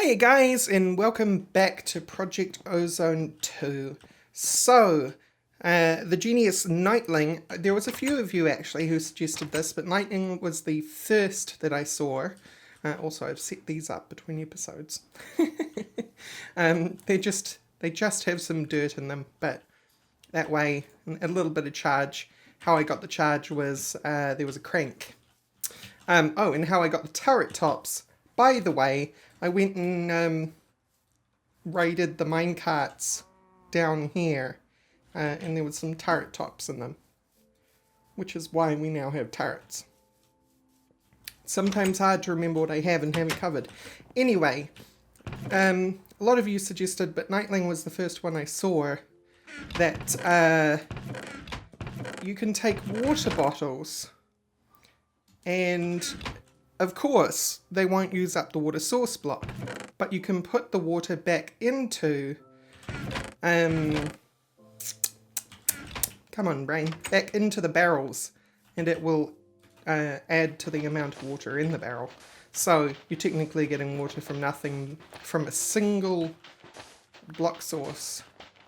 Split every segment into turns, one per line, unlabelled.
Hey guys, and welcome back to Project Ozone 2. The genius Nightling, there was a few of you actually who suggested this, but Nightling was the first that I saw. Also, I've set these up between episodes. They just have some dirt in them, but that way, a little bit of charge. How I got the charge was there was a crank. And how I got the turret tops. By the way, I went and raided the minecarts down here, and there was some turret tops in them, which is why we now have turrets. Sometimes hard to remember what I have and haven't covered. Anyway, a lot of you suggested, but Nightling was the first one I saw, that you can take water bottles and of course, they won't use up the water source block, but you can put the water back into, come on brain, back into the barrels, and it will add to the amount of water in the barrel. So you're technically getting water from nothing, from a single block source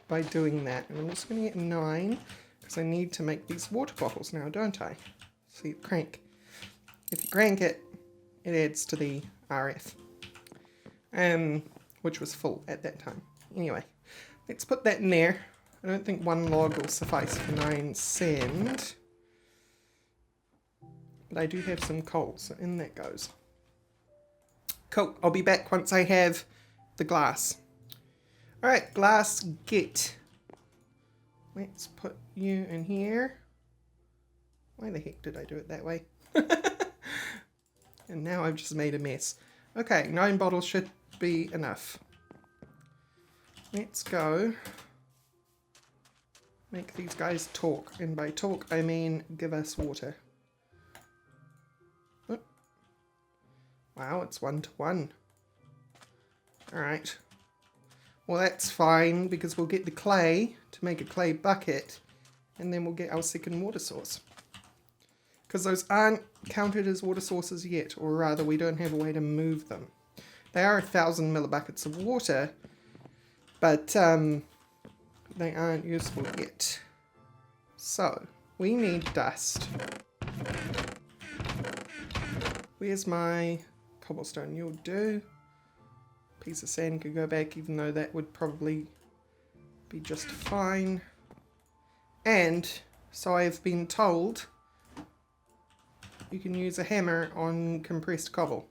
by doing that. And I'm just going to get 9, because I need to make these water bottles now, don't I? See, crank. If you crank it, it adds to the RF, which was full at that time. Anyway, let's put that in there. I don't think 1 log will suffice for 9 sand, but I do have some coal, so in that goes. Cool, I'll be back once I have the glass. Alright, glass get. Let's put you in here. Why the heck did I do it that way? And now I've just made a mess. Okay, 9 bottles should be enough. Let's go make these guys talk. And by talk, I mean give us water. Oh. Wow, it's 1 to 1. Alright. Well, that's fine, because we'll get the clay to make a clay bucket. And then we'll get our second water source. Because those aren't counted as water sources yet, or rather we don't have a way to move them. They are 1,000 millibuckets of water, but they aren't useful yet. So, we need dust. Where's my cobblestone? You'll do. Piece of sand could go back, even though that would probably be just fine. And, so I've been told, you can use a hammer on compressed cobble.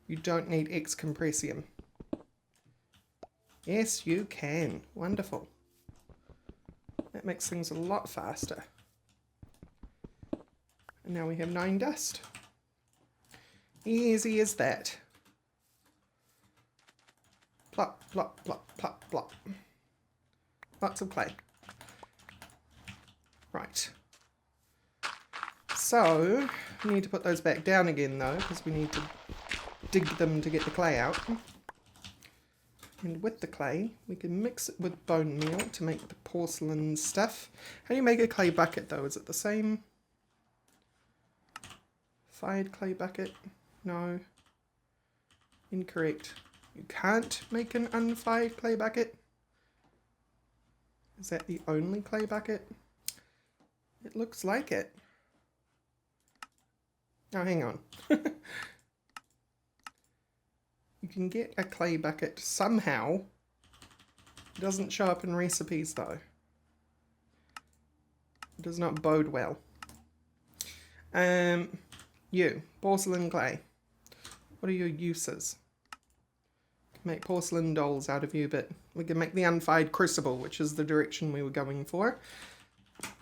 You don't need X-compressium. Yes, you can. Wonderful. That makes things a lot faster. And now we have 9 dust. Easy as that. Plop, plop, plop, plop, plop. Lots of clay. Right. So, we need to put those back down again though, because we need to dig them to get the clay out. And with the clay, we can mix it with bone meal to make the porcelain stuff. How do you make a clay bucket though? Is it the same? Fired clay bucket? No. Incorrect. You can't make an unfired clay bucket? Is that the only clay bucket? It looks like it. Oh, hang on. You can get a clay bucket somehow. It doesn't show up in recipes though. It does not bode well. Porcelain clay. What are your uses? We can make porcelain dolls out of you, but we can make the unfired crucible, which is the direction we were going for.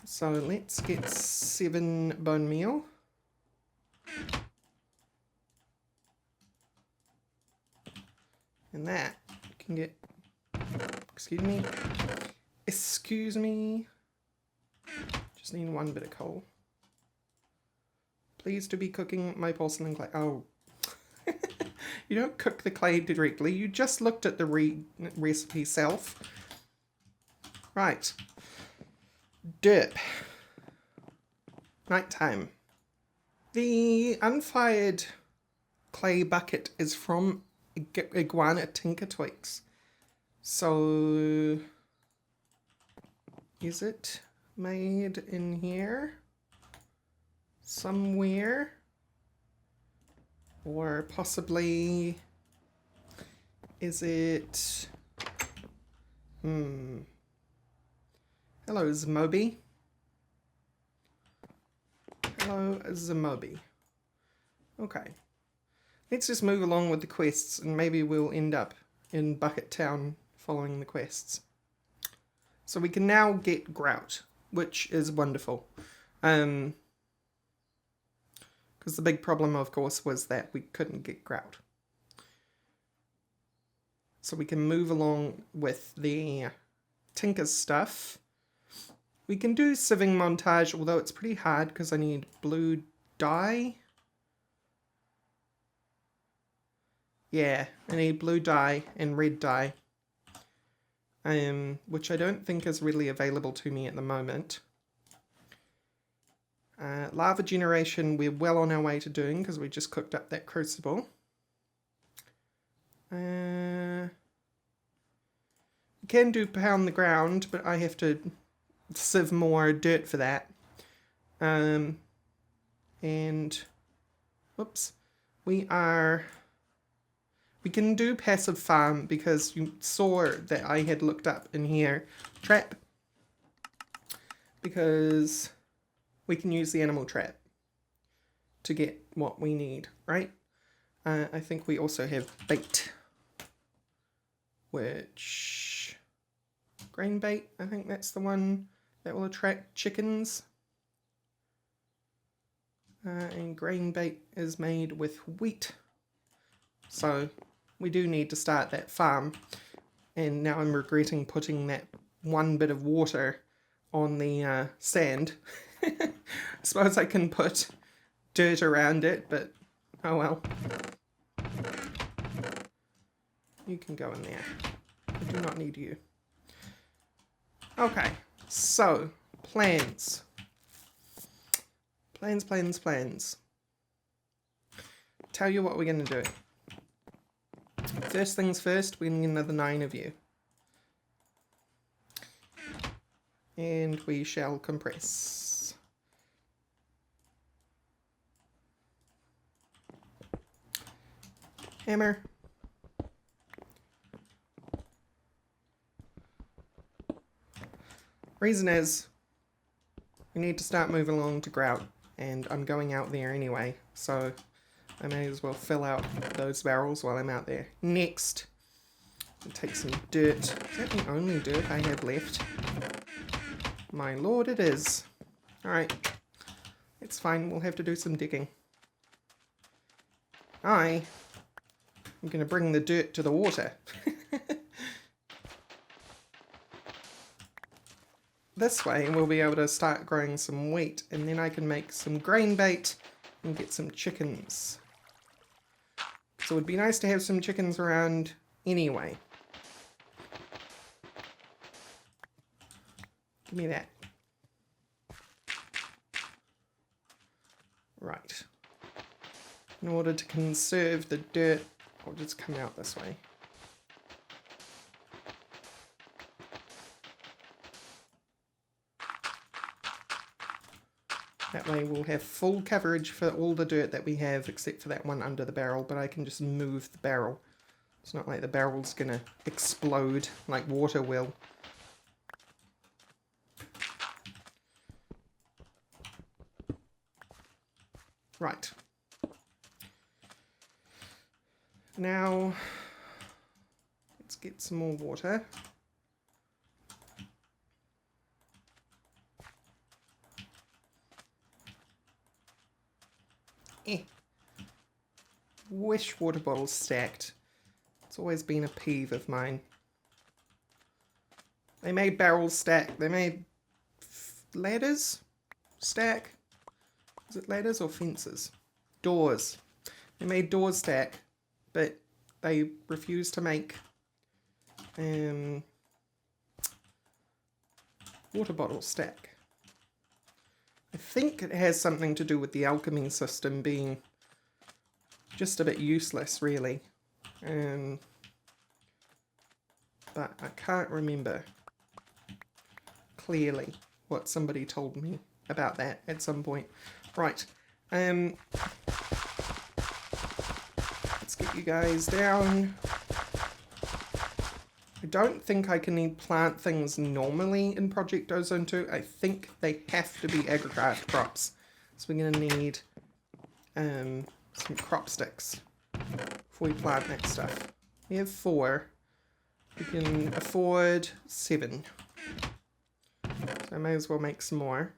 So let's get 7 bone meal. And that can get, excuse me, just need 1 bit of coal. Please to be cooking my porcelain clay. Oh, you don't cook the clay directly, you just looked at the recipe self. Right. Derp. Nighttime. The unfired clay bucket is from iguana tinker twigs. So, is it made in here somewhere? Or possibly, is it... Hello, Zmoby. Hello, Zmoby. Okay. Let's just move along with the quests and maybe we'll end up in Bucket Town following the quests. So we can now get grout, which is wonderful. Because the big problem, of course, was that we couldn't get grout. So we can move along with the Tinker stuff. We can do sieving montage, although it's pretty hard because I need blue dye. Yeah, I need blue dye and red dye. Which I don't think is really available to me at the moment. Lava generation we're well on our way to doing because we just cooked up that crucible. You can do pound the ground, but I have to sieve more dirt for that. And whoops, we can do passive farm because you saw that I had looked up in here trap, because we can use the animal trap to get what we need, right? I think we also have bait, which grain bait, I think that's the one that will attract chickens. And grain bait is made with wheat. So we do need to start that farm. And now I'm regretting putting that one bit of water on the sand. I suppose I can put dirt around it, but oh well. You can go in there. I do not need you. Okay, so plans. Plans. Tell you what we're going to do. First things first, we need another 9 of you. And we shall compress. Hammer. Reason is, we need to start moving along to grout, and I'm going out there anyway, so I may as well fill out those barrels while I'm out there. Next, I'll take some dirt. Is that the only dirt I have left? My lord, it is. Alright, it's fine, we'll have to do some digging. I'm going to bring the dirt to the water. This way we'll be able to start growing some wheat, and then I can make some grain bait and get some chickens. So it would be nice to have some chickens around anyway. Give me that. Right. In order to conserve the dirt, I'll just come out this way. That way we'll have full coverage for all the dirt that we have, except for that one under the barrel, but I can just move the barrel. It's not like the barrel's gonna explode like water will. Right. Now, let's get some more water. Wish water bottles stacked. It's always been a peeve of mine. They made barrels stack. They made ladders stack. Is it ladders or fences? Doors. They made doors stack, but they refused to make water bottles stack. I think it has something to do with the alchemy system being just a bit useless, really. But I can't remember clearly what somebody told me about that at some point. Right. Let's get you guys down. I don't think I can plant things normally in Project Ozone 2. I think they have to be agriculture crops. So we're going to need some crop sticks before we plant that stuff. We have 4. We can afford 7. So I may as well make some more.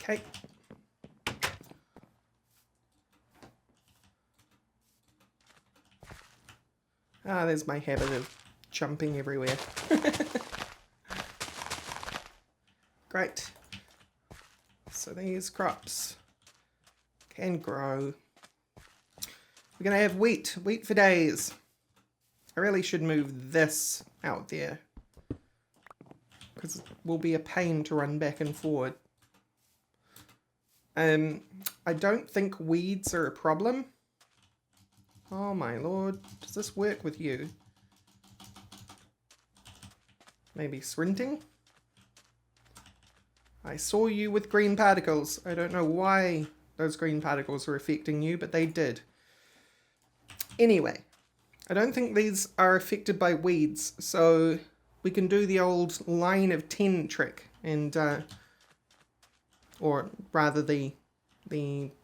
Okay. Ah, there's my habit of jumping everywhere. Great. So these crops can grow. We're going to have wheat for days. I really should move this out there, because it will be a pain to run back and forward. I don't think weeds are a problem. Oh my lord, does this work with you? Maybe sprinting? I saw you with green particles. I don't know why those green particles were affecting you, but they did. Anyway, I don't think these are affected by weeds, so we can do the old line of 10 trick and or rather the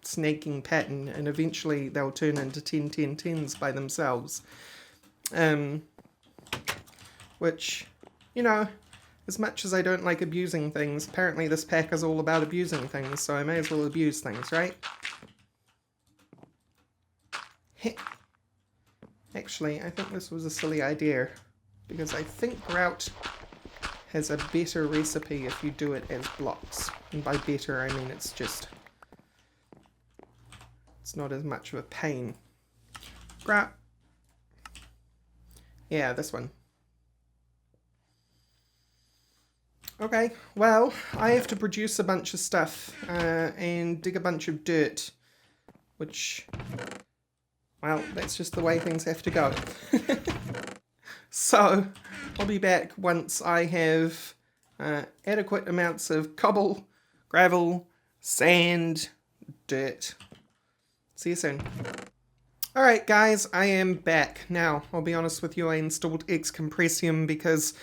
snaking pattern, and eventually they'll turn into 10 10 10s by themselves. Which, you know, as much as I don't like abusing things, apparently this pack is all about abusing things, so I may as well abuse things, right? Actually, I think this was a silly idea, because I think grout has a better recipe if you do it as blocks. And by better, I mean it's not as much of a pain. Grout. Yeah, this one. Okay, well, I have to produce a bunch of stuff and dig a bunch of dirt, which, well, that's just the way things have to go. So, I'll be back once I have adequate amounts of cobble, gravel, sand, dirt. See you soon. Alright guys, I am back. Now, I'll be honest with you, I installed X-Compressium because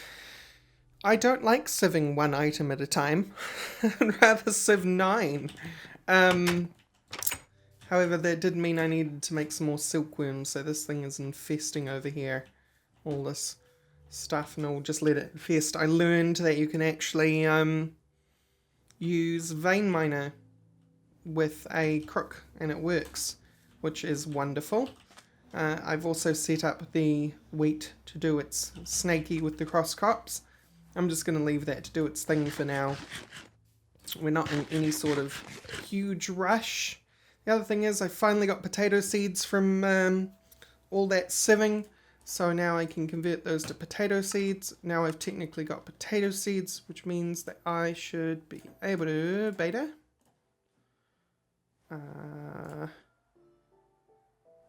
I don't like sieving one item at a time. I'd rather sieve 9. However, that did mean I needed to make some more silkworms, so this thing is infesting over here. All this stuff, and I'll just let it infest. I learned that you can actually use vein miner with a crook, and it works, which is wonderful. I've also set up the wheat to do its snaky with the cross crops. I'm just going to leave that to do its thing for now. We're not in any sort of huge rush. The other thing is I finally got potato seeds from all that sieving, so now I can convert those to potato seeds. Now I've technically got potato seeds, which means that I should be able to beta.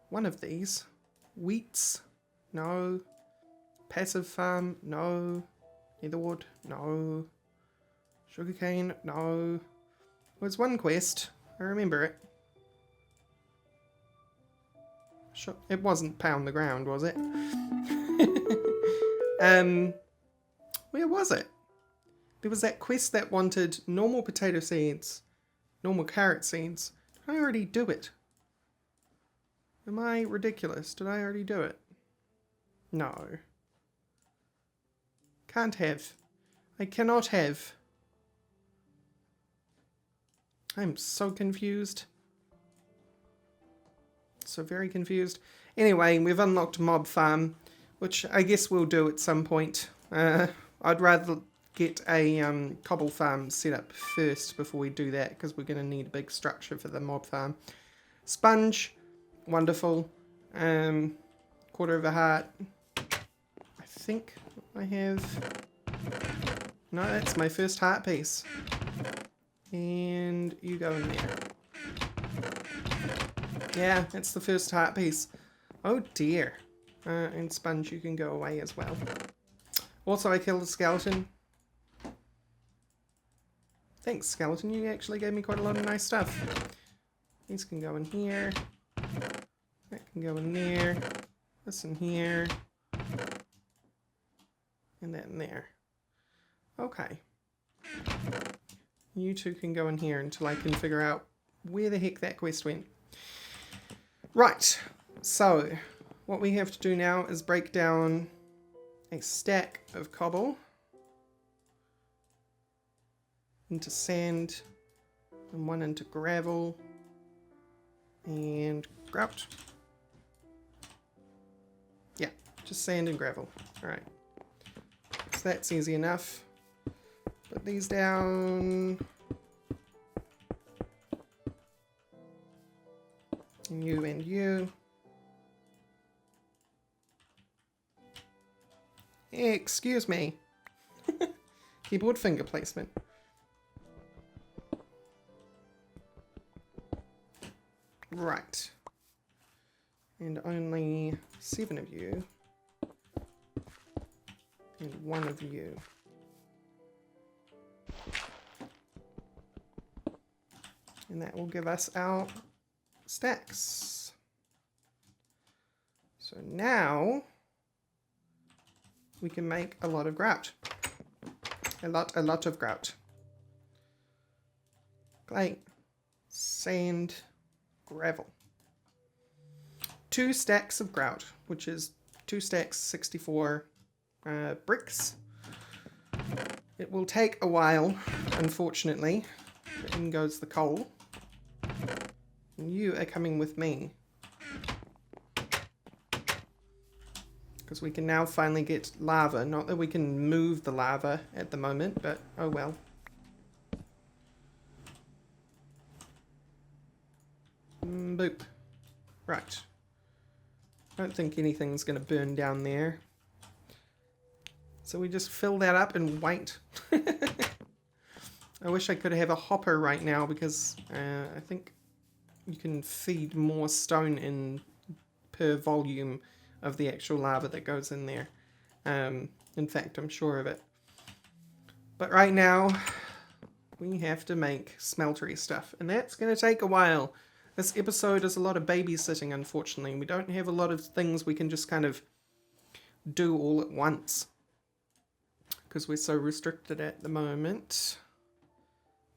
One of these. Wheats? No. Passive farm? No. Netherwood? No. Sugarcane? No. There's one quest. I remember it. It wasn't pound the ground, was it? Where was it? There was that quest that wanted normal potato seeds, normal carrot seeds. Did I already do it? Am I ridiculous? Did I already do it? No. Can't have. I cannot have. I'm so confused. So very confused. Anyway, we've unlocked Mob Farm, which I guess we'll do at some point. I'd rather get a cobble farm set up first before we do that, because we're going to need a big structure for the mob farm. Sponge, wonderful. Quarter of a heart. I think I have... No, that's my first heart piece. And you go in there. Yeah, that's the first heart piece. Oh dear. And Sponge, you can go away as well. Also, I killed a skeleton. Thanks, skeleton. You actually gave me quite a lot of nice stuff. These can go in here. That can go in there. This in here. And that in there. Okay. You two can go in here until I can figure out where the heck that quest went. Right. So, what we have to do now is break down a stack of cobble into sand and one into gravel and grout. Yeah, just sand and gravel. Alright. So that's easy enough. Put these down. And you and you. Excuse me. Keyboard finger placement. Right. And only 7 of you. And 1 of you. And that will give us our stacks. So now we can make a lot of grout. A lot of grout. Clay, sand, gravel. 2 stacks of grout, which is 2 stacks, 64 bricks. It will take a while, unfortunately. In goes the coal. And you are coming with me. Because we can now finally get lava. Not that we can move the lava at the moment, but oh well. Boop. Right. I don't think anything's going to burn down there. So we just fill that up and wait. I wish I could have a hopper right now because I think you can feed more stone in per volume of the actual lava that goes in there. In fact, I'm sure of it. But right now, we have to make smeltery stuff, and that's going to take a while. This episode is a lot of babysitting, unfortunately. We don't have a lot of things we can just kind of do all at once, because we're so restricted at the moment.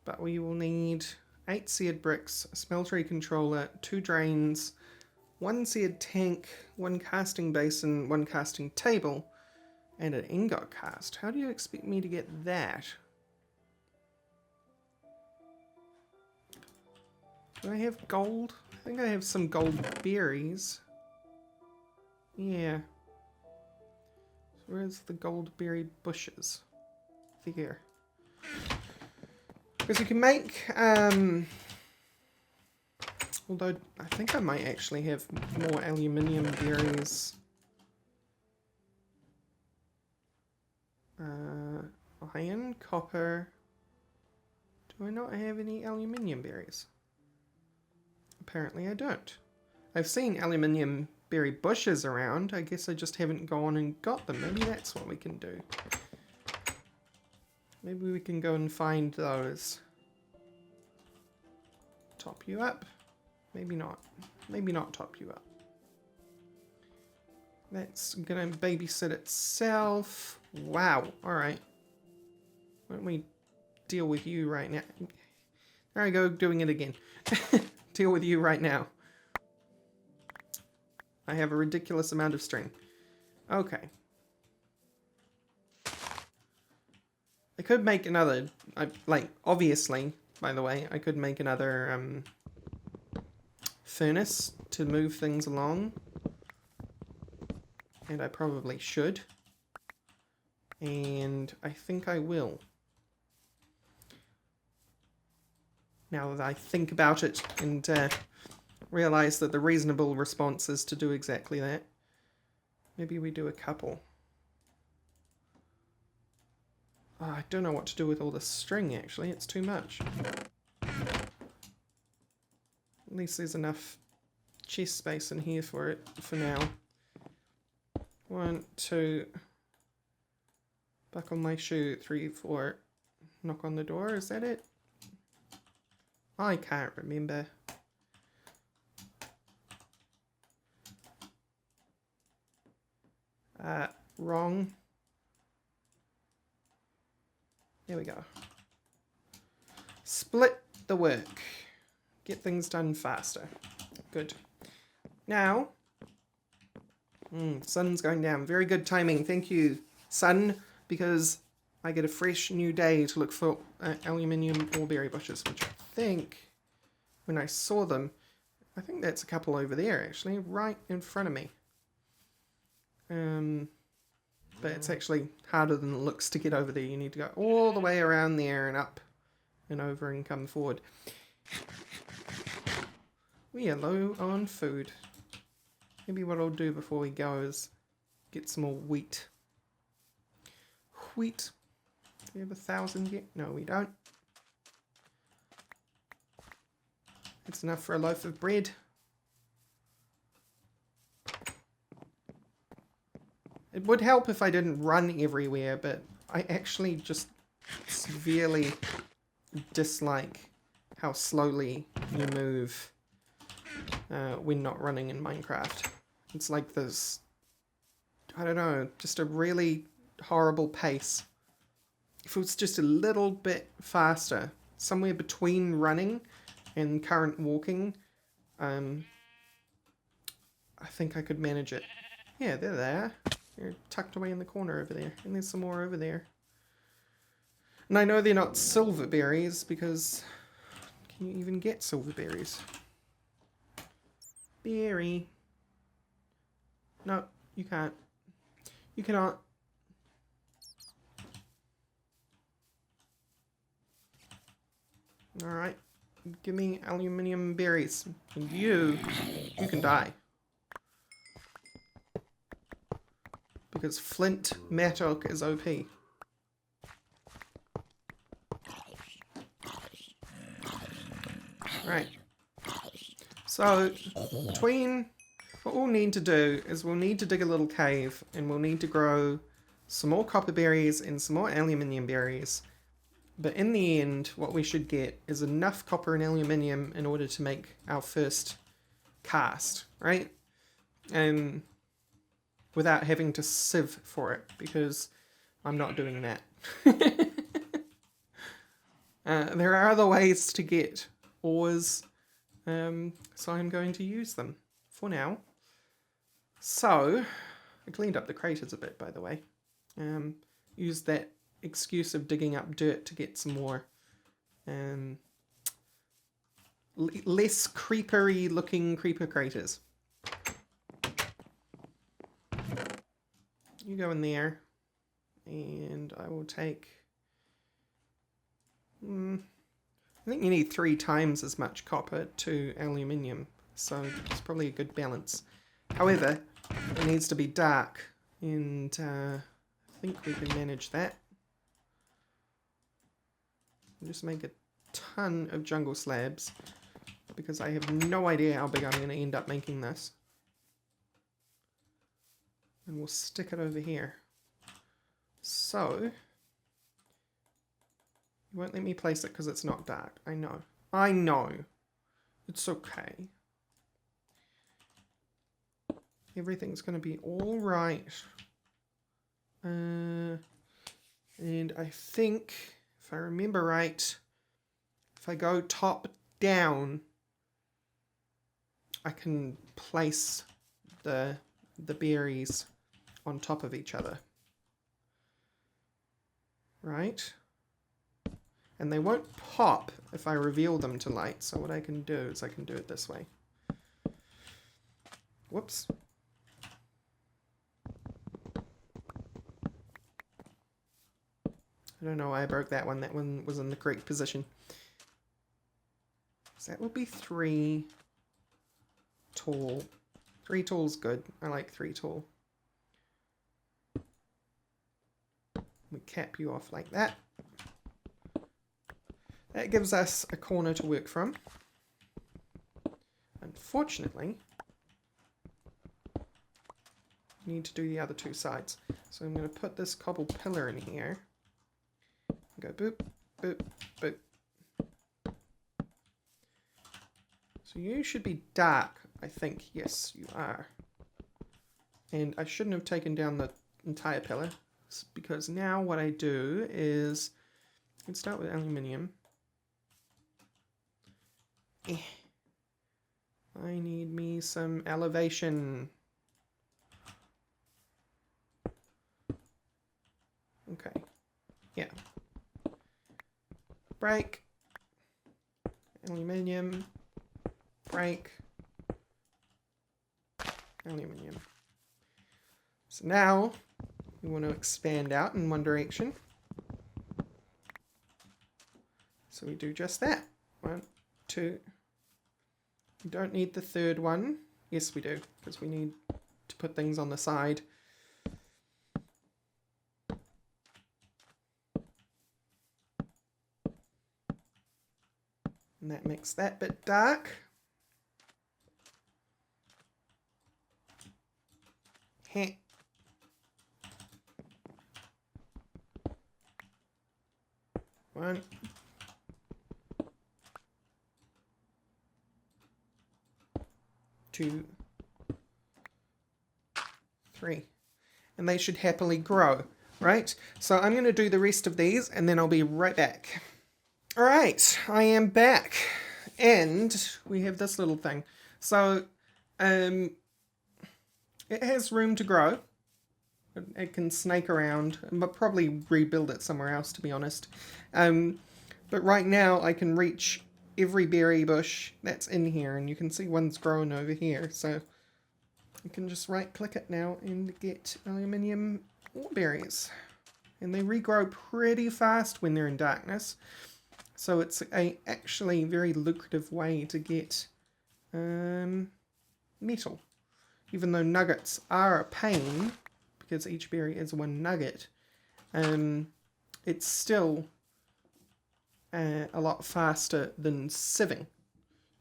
But we will need 8 seared bricks, a smeltery controller, 2 drains, 1 seared tank, 1 casting basin, 1 casting table, and an ingot cast. How do you expect me to get that? Do I have gold? I think I have some gold berries. Yeah. Where's the gold berry bushes? There. Because you can make, although I think I might actually have more aluminium berries. Iron, copper. Do I not have any aluminium berries? Apparently I don't. I've seen aluminium berry bushes around. I guess I just haven't gone and got them. Maybe that's what we can do. Maybe we can go and find those. Top you up. Maybe not. Maybe not top you up. That's gonna babysit itself. Wow. Alright. Why don't we deal with you right now? There I go, doing it again. Deal with you right now. I have a ridiculous amount of string. Okay. I could make another, like, obviously, by the way, I could make another furnace to move things along. And I probably should. And I think I will. Now that I think about it and realize that the reasonable response is to do exactly that. Maybe we do a couple. Oh, I don't know what to do with all this string, actually. It's too much. At least there's enough chest space in here for it for now. 1, 2. Buckle my shoe. 3, 4. Knock on the door. Is that it? I can't remember. Wrong. There we go. Split the work. Get things done faster. Good. Now, sun's going down. Very good timing. Thank you, sun, because I get a fresh new day to look for aluminium or berry bushes, which I think, when I saw them, I think that's a couple over there, actually, right in front of me. But it's actually harder than it looks to get over there. You need to go all the way around there and up and over and come forward. We are low on food. Maybe what I'll do before we go is get some more wheat. Wheat. Do we have 1,000 yet? No, we don't. It's enough for a loaf of bread. It would help if I didn't run everywhere, but I actually just severely dislike how slowly you move when not running in Minecraft. It's like this, I don't know, just a really horrible pace. If it was just a little bit faster, somewhere between running and current walking, I think I could manage it. Yeah, they're there. They're tucked away in the corner over there. And there's some more over there. And I know they're not silver berries because can you even get silver berries? Berry. No, you can't. You cannot. Alright. Give me aluminium berries. And you can die. Because flint mattock is OP. Right. So, between what we'll need to do is we'll need to dig a little cave and we'll need to grow some more copper berries and some more aluminium berries. But in the end, what we should get is enough copper and aluminium in order to make our first cast, right? Without having to sieve for it, because I'm not doing that. There are other ways to get ores, so I'm going to use them for now. So, I cleaned up the craters a bit, by the way. Used that excuse of digging up dirt to get some more less creepery looking creeper craters. You go in there, and I will take, I think you need 3 times as much copper to aluminium, so it's probably a good balance. However, it needs to be dark, and I think we can manage that. I'll just make a ton of jungle slabs, because I have no idea how big I'm going to end up making this. And we'll stick it over here. So, you won't let me place it because it's not dark. I know. I know. It's okay. Everything's going to be all right. And I think, if I remember right, if I go top down, I can place the berries on top of each other. Right? And they won't pop if I reveal them to light, so what I can do is I can do it this way. Whoops. I don't know why I broke that one. That one was in the correct position. So that would be 3 tall. 3 tall's good. I like 3 tall. We cap you off like that. That gives us a corner to work from. Unfortunately, we need to do the other two sides. So I'm going to put this cobble pillar in here. Go boop, boop, boop. So you should be dark, I think. Yes, you are. And I shouldn't have taken down the entire pillar, because now what I do is, I can start with aluminium. I need me some elevation. Okay, yeah. Break. Aluminium. Break. Aluminium. So now we want to expand out in one direction. So we do just that. 1, 2. We don't need the third one. Yes, we do, because we need to put things on the side. And that makes that bit dark. Heh. 1. 2. 3. And they should happily grow, right? So I'm going to do the rest of these and then I'll be right back. All right, I am back. And we have this little thing. So it has room to grow. It can snake around, but probably rebuild it somewhere else, to be honest. But right now I can reach every berry bush that's in here, and you can see one's growing over here. So you can just right click it now and get aluminium ore berries. And they regrow pretty fast when they're in darkness. So it's actually very lucrative way to get metal. Even though nuggets are a pain, because each berry is one nugget, it's still a lot faster than sieving,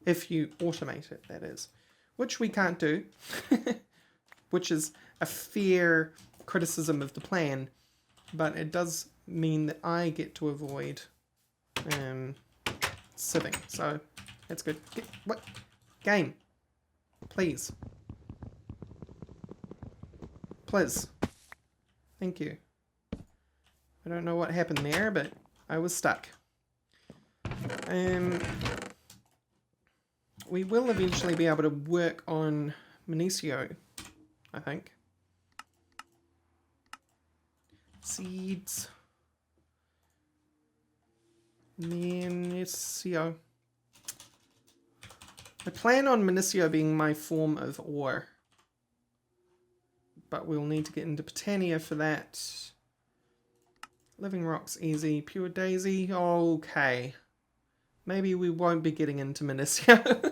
if you automate it, that is. Which we can't do, which is a fair criticism of the plan, but it does mean that I get to avoid sieving, so that's good. What? Game. Please. Please. Thank you. I don't know what happened there, but I was stuck. We will eventually be able to work on Minicio, I think. Seeds. Minicio. I plan on Minicio being my form of ore. But we'll need to get into Botania for that. Living Rock's easy. Pure Daisy, okay. Maybe we won't be getting into Minicio.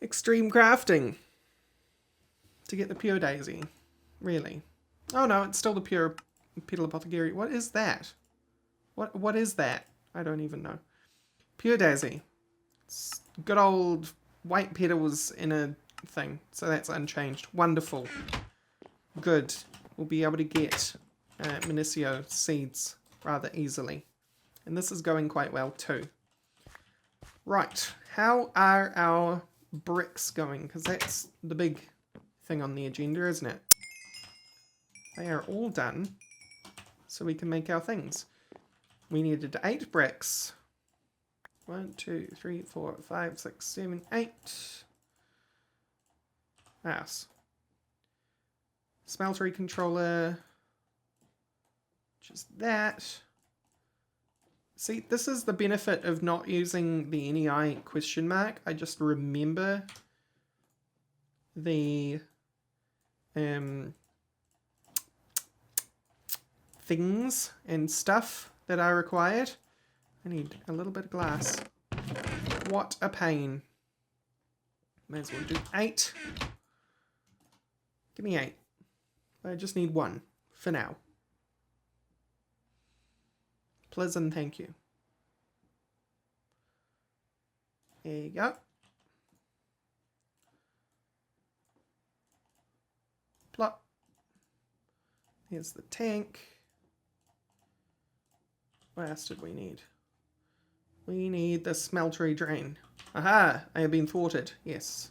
Extreme crafting. To get the Pure Daisy. Really. Oh no, it's still the Pure Petal Apothecary. What is that? What is that? I don't even know. Pure Daisy. It's good old white petals in a thing. So that's unchanged. Wonderful. Good. We'll be able to get Minicio seeds rather easily. And this is going quite well too. Right. How are our bricks going? Because that's the big thing on the agenda, isn't it? They are all done. So we can make our things. We needed 8 bricks. 1, 2, 3, 4, 5, 6, 7, 8. Yes. Smeltery controller. Just that. See, this is the benefit of not using the NEI question mark. I just remember the things and stuff that I required. I need a little bit of glass. What a pain. May as well do 8. Give me 8. I just need one for now. Please and thank you. There you go. Plop. Here's the tank. What else did we need? We need the smeltery drain. Aha! I have been thwarted. Yes.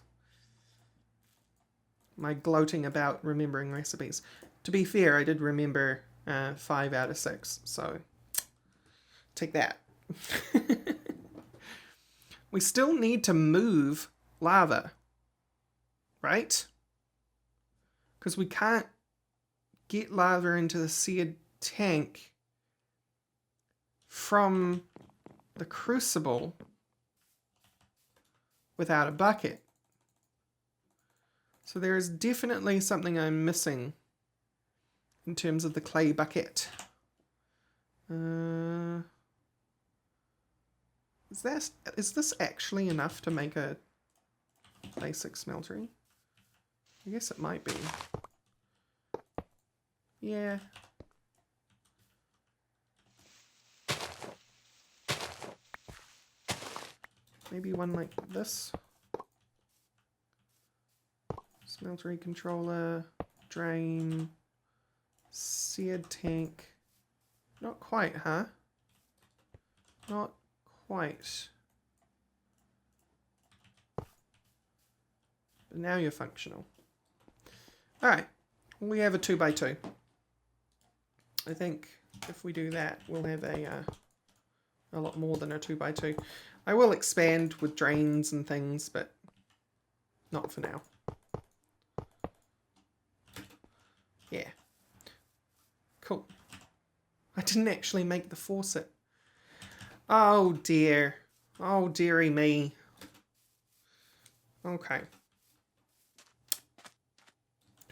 My gloating about remembering recipes. To be fair, I did remember 5 out of 6, so take that. We still need to move lava, right? Because we can't get lava into the seared tank from the crucible without a bucket. So there is definitely something I'm missing in terms of the clay bucket. Is this actually enough to make a basic smeltery? I guess it might be. Yeah. Maybe one like this. Smeltery controller, drain, seared tank. Not quite, huh? Not quite. But now you're functional. Alright, we have a 2x2. I think if we do that, we'll have a lot more than a 2x2. I will expand with drains and things, but not for now. Yeah. Cool. I didn't actually make the faucet. Oh dear. Oh dearie me. Okay.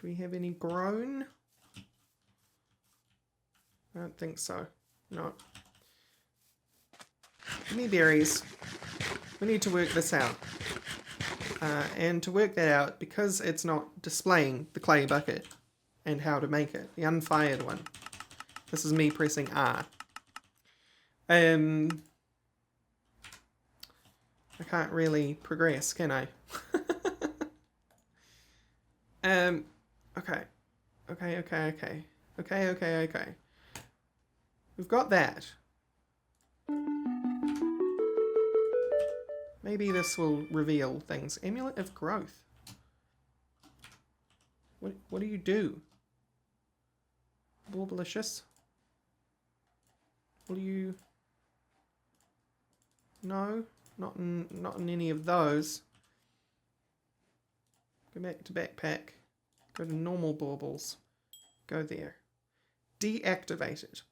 Do we have any grown? I don't think so. No. Any berries. We need to work this out. And to work that out, because it's not displaying the clay bucket and how to make it, the unfired one. This is me pressing R. I can't really progress, can I? Okay. Okay. We've got that. Maybe this will reveal things. Amulet of Growth. What do you do? Borbalicious? Will you... No, not in any of those. Go back to backpack. Go to normal baubles. Go there. Deactivate it.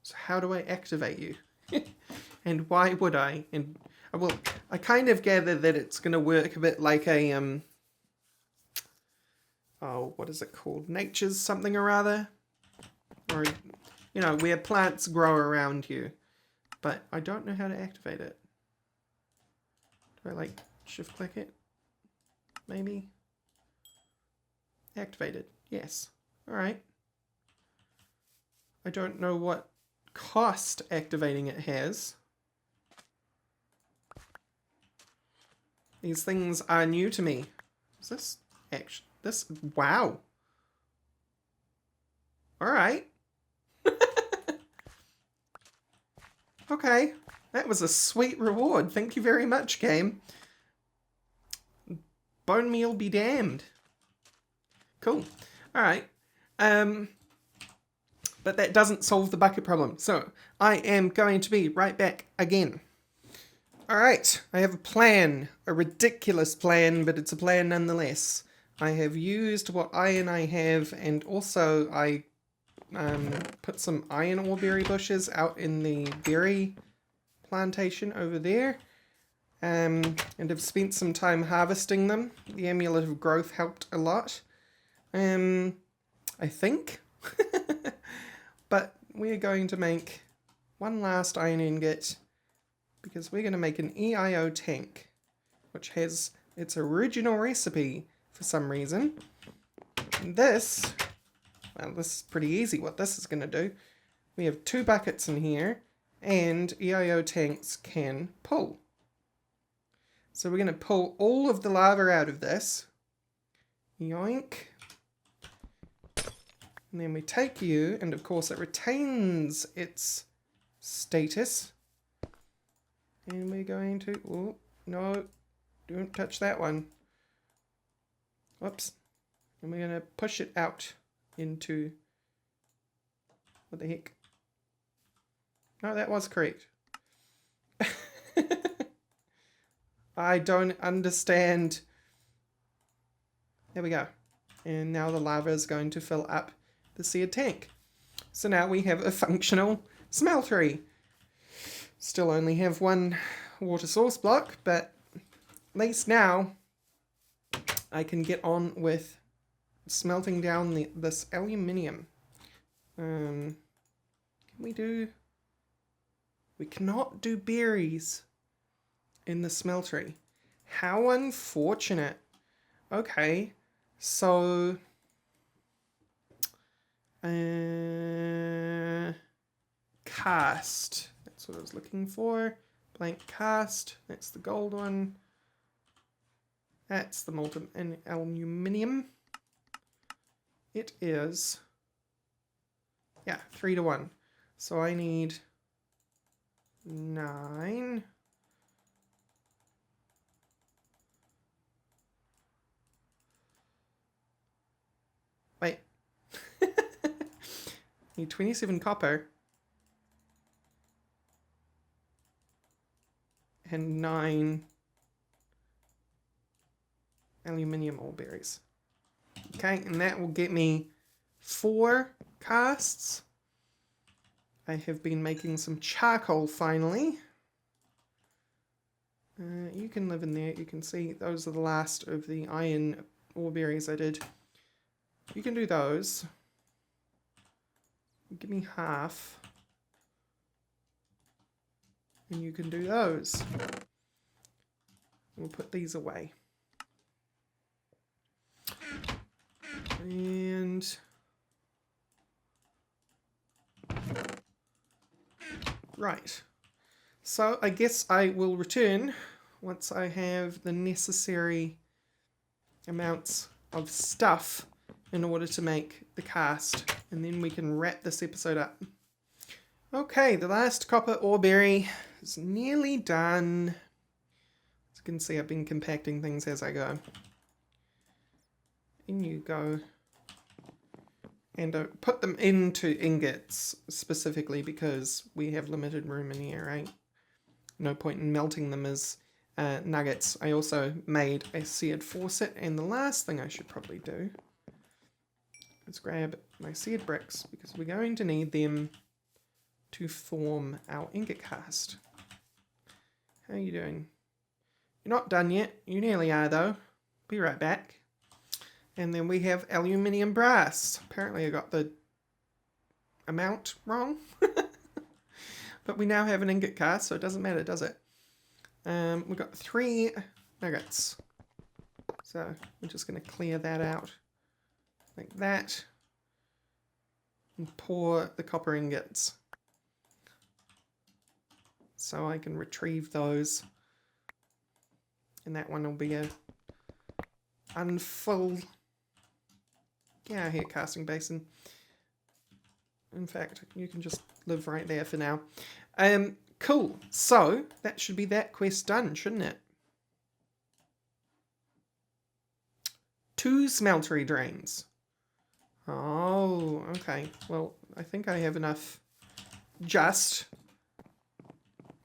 So how do I activate you? And why would I? And well, I kind of gather that it's going to work a bit like a oh, what is it called? Nature's something or other, or you know, where plants grow around you. But I don't know how to activate it. Do I like shift click it? Maybe. Activated. Yes. Alright. I don't know what cost activating it has. These things are new to me. Is this actually this? Wow. Alright. Okay. That was a sweet reward. Thank you very much, game. Bone meal be damned. Cool. Alright. But that doesn't solve the bucket problem. So I am going to be right back again. Alright. I have a plan. A ridiculous plan, but it's a plan nonetheless. I have used what iron I have, and also I put some iron ore berry bushes out in the berry plantation over there. And have spent some time harvesting them. The Amulet of Growth helped a lot. I think. But we're going to make one last iron ingot, because we're going to make an EIO tank, which has its original recipe for some reason. And this well, this is pretty easy what this is going to do. We have 2 buckets in here, and EIO tanks can pull. So we're going to pull all of the lava out of this. Yoink. And then we take you, and of course it retains its status. And we're going to... Oh, no, don't touch that one. Whoops. And we're going to push it out into... What the heck? No, that was correct. I don't understand. There we go. And now the lava is going to fill up the seared tank. So now we have a functional smeltery. Still only have 1 water source block, but at least now I can get on with smelting down this aluminium. Can we do... We cannot do berries in the smeltery. How unfortunate. Okay, so... cast. That's what I was looking for. Blank cast. That's the gold one. That's the molten aluminium. It is... Yeah, 3 to 1. So I need 9. Wait. Need 27 copper. And 9 aluminium ore berries. Okay, and that will get me 4 casts. I have been making some charcoal finally. You can live in there. You can see those are the last of the iron ore berries I did. You can do those. Give me half. And you can do those. We'll put these away. And... Right. So I guess I will return once I have the necessary amounts of stuff in order to make the cast. And then we can wrap this episode up. Okay, the last copper ore berry is nearly done. As you can see, I've been compacting things as I go. In you go. And put them into ingots specifically because we have limited room in here, right? No point in melting them as nuggets. I also made a seared faucet, and the last thing I should probably do is grab my seared bricks because we're going to need them to form our ingot cast. How are you doing? You're not done yet. You nearly are though. Be right back. And then we have aluminium brass. Apparently I got the amount wrong. But we now have an ingot cast, so it doesn't matter, does it? We've got 3 nuggets. So we're just going to clear that out like that. And pour the copper ingots. So I can retrieve those. And that one will be a unfull... Get out of here, casting basin. In fact, you can just live right there for now. Cool. So, that should be that quest done, shouldn't it? 2 smeltery drains. Oh, okay. Well, I think I have enough just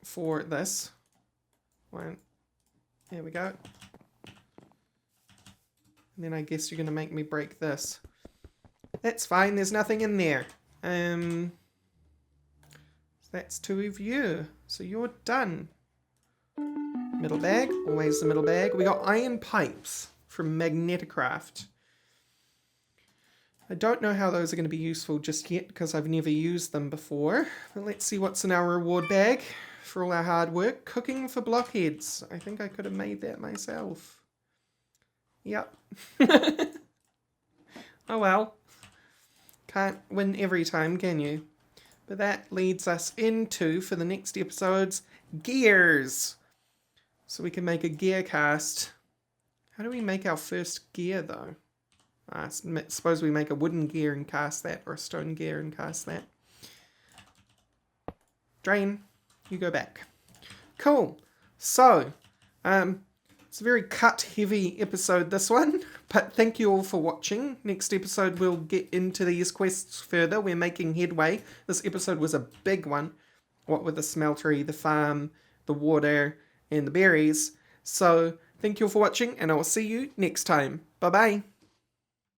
for this. One. There we go. And then I guess you're going to make me break this. That's fine, there's nothing in there. So that's 2 of you. So you're done. Middle bag, always the middle bag. We got iron pipes from Magneticraft. I don't know how those are going to be useful just yet because I've never used them before. But let's see what's in our reward bag for all our hard work. Cooking for blockheads. I think I could have made that myself. Yep. Oh well. Can't win every time, can you? But that leads us into, for the next episodes, gears. So we can make a gear cast. How do we make our first gear, though? I suppose we make a wooden gear and cast that, or a stone gear and cast that. Drain, you go back. Cool. So, it's a very cut-heavy episode, this one. But thank you all for watching. Next episode, we'll get into these quests further. We're making headway. This episode was a big one. What with the smeltery, the farm, the water, and the berries. So, thank you all for watching, and I will see you next time. Bye-bye.